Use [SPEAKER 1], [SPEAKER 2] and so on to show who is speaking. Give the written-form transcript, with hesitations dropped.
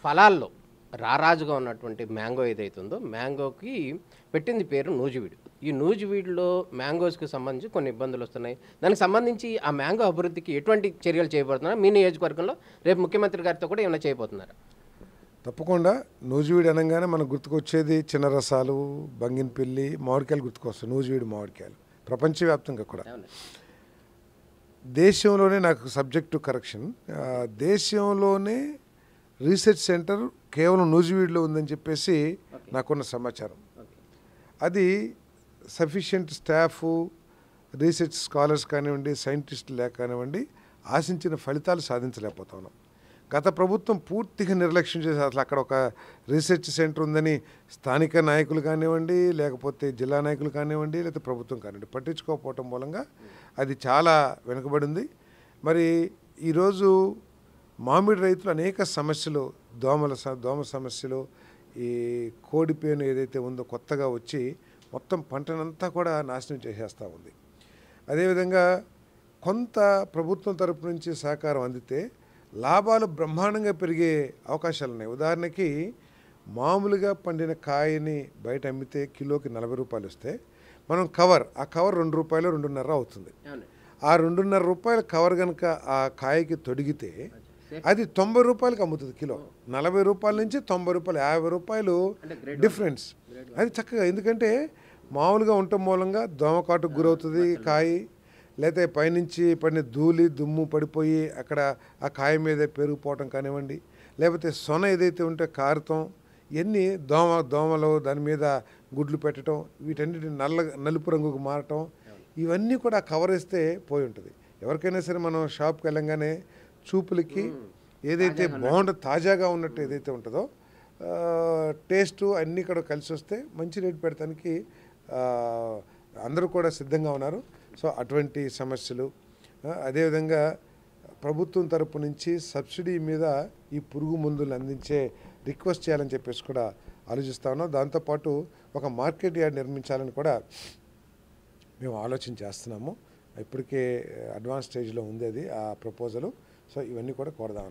[SPEAKER 1] ఫలాల్లో రారాజుగా ఉన్నటువంటి మ్యాంగో ఏదైతే ఉందో మ్యాంగోకి పెట్టింది పేరు నూజివీడు. ఈ నూజివీడులో మ్యాంగోస్‌కి సంబంధించి కొన్ని ఇబ్బందులు వస్తున్నాయి. దానికి సంబంధించి ఆ మ్యాంగో అభివృద్ధికి ఎటువంటి చర్యలు చేయబోతున్నారు? మీ నియోజకవర్గంలో రేపు ముఖ్యమంత్రి గారితో కూడా ఏమైనా చేయబోతున్నారా?
[SPEAKER 2] తప్పకుండా నూజివీడు అనగానే మనకు గుర్తుకొచ్చేది చిన్న రసాలు, బంగినపల్లి, మామిడికాయలు గుర్తుకొస్తాయి. నూజివీడు మామిడికాయలు ప్రపంచవ్యాప్తంగా కూడా. దేశంలోనే నాకు సబ్జెక్టు కరెక్షన్, దేశంలోనే రీసెర్చ్ సెంటర్ కేవలం నూజివీడులో ఉందని చెప్పేసి నాకున్న సమాచారం. అది సఫిషియెంట్ స్టాఫ్, రీసెర్చ్ స్కాలర్స్ కానివ్వండి, సైంటిస్టులు లేక కానివ్వండి, ఆశించిన ఫలితాలు సాధించలేకపోతున్నాం. గత ప్రభుత్వం పూర్తిగా నిర్లక్ష్యం చేసి అసలు అక్కడ ఒక రీసెర్చ్ సెంటర్ ఉందని స్థానిక నాయకులు కానివ్వండి, లేకపోతే జిల్లా నాయకులు కానివ్వండి, లేకపోతే ప్రభుత్వం కానివ్వండి పట్టించుకోకపోవటం మూలంగా అది చాలా వెనుకబడింది. మరి ఈరోజు మామిడి రైతులు అనేక సమస్యలు, దోమ సమస్యలు, ఈ కోడిపేను ఏదైతే ఉందో కొత్తగా వచ్చి మొత్తం పంటనంతా కూడా నాశనం చేసేస్తూ ఉంది. అదేవిధంగా కొంత ప్రభుత్వం తరపు నుంచి సహకారం అందితే లాభాలు బ్రహ్మాండంగా పెరిగే అవకాశాలు ఉన్నాయి. ఉదాహరణకి మామూలుగా పండిన కాయని బయట అమ్మితే కిలోకి 40 రూపాయలు వస్తే మనం ఆ కవర్ 2 రూపాయలు 2.5 అవుతుంది. ఆ 2.5 రూపాయల కవర్ కనుక ఆ కాయకి తొడిగితే అది 90 రూపాయలకి అమ్ముతుంది కిలో. 40 రూపాయల నుంచి 90 రూపాయలు, 50 రూపాయలు డిఫరెన్స్. అది చక్కగా, ఎందుకంటే మామూలుగా ఉండటం మూలంగా దోమకాటుకు గురవుతుంది కాయ, లేకపోతే పైనుంచి పడిన ధూళి దుమ్ము పడిపోయి అక్కడ ఆ కాయ మీద పెరిగిపోవటం కానివ్వండి, లేకపోతే సొన ఏదైతే ఉంటే కారతం, ఇవన్నీ దోమలు దాని మీద గుడ్లు పెట్టడం, వీటన్నిటిని నలుపు రంగుకు మారటం, ఇవన్నీ కూడా కవర్ వేస్తే పోయి ఉంటుంది. ఎవరికైనా సరే మనం షాప్కి వెళ్ళంగానే చూపులకి ఏదైతే తాజాగా ఉన్నట్టు ఏదైతే ఉంటుందో టేస్టు అన్నీ కూడా కలిసి వస్తే మంచి రేటు పెడతానికి అందరూ కూడా సిద్ధంగా ఉన్నారు. సో అటువంటి సమస్యలు, అదేవిధంగా ప్రభుత్వం తరపు నుంచి సబ్సిడీ మీద ఈ పురుగు మందులు అందించే రిక్వెస్ట్ చేయాలని చెప్పేసి కూడా ఆలోచిస్తా ఉన్నాం. దాంతోపాటు ఒక మార్కెట్ యార్డ్ నిర్మించాలని కూడా మేము ఆలోచన చేస్తున్నాము. ఇప్పటికే అడ్వాన్స్ స్టేజ్లో ఉంది అది ఆ ప్రపోజలు. సో ఇవన్నీ కూడా కోరదాం.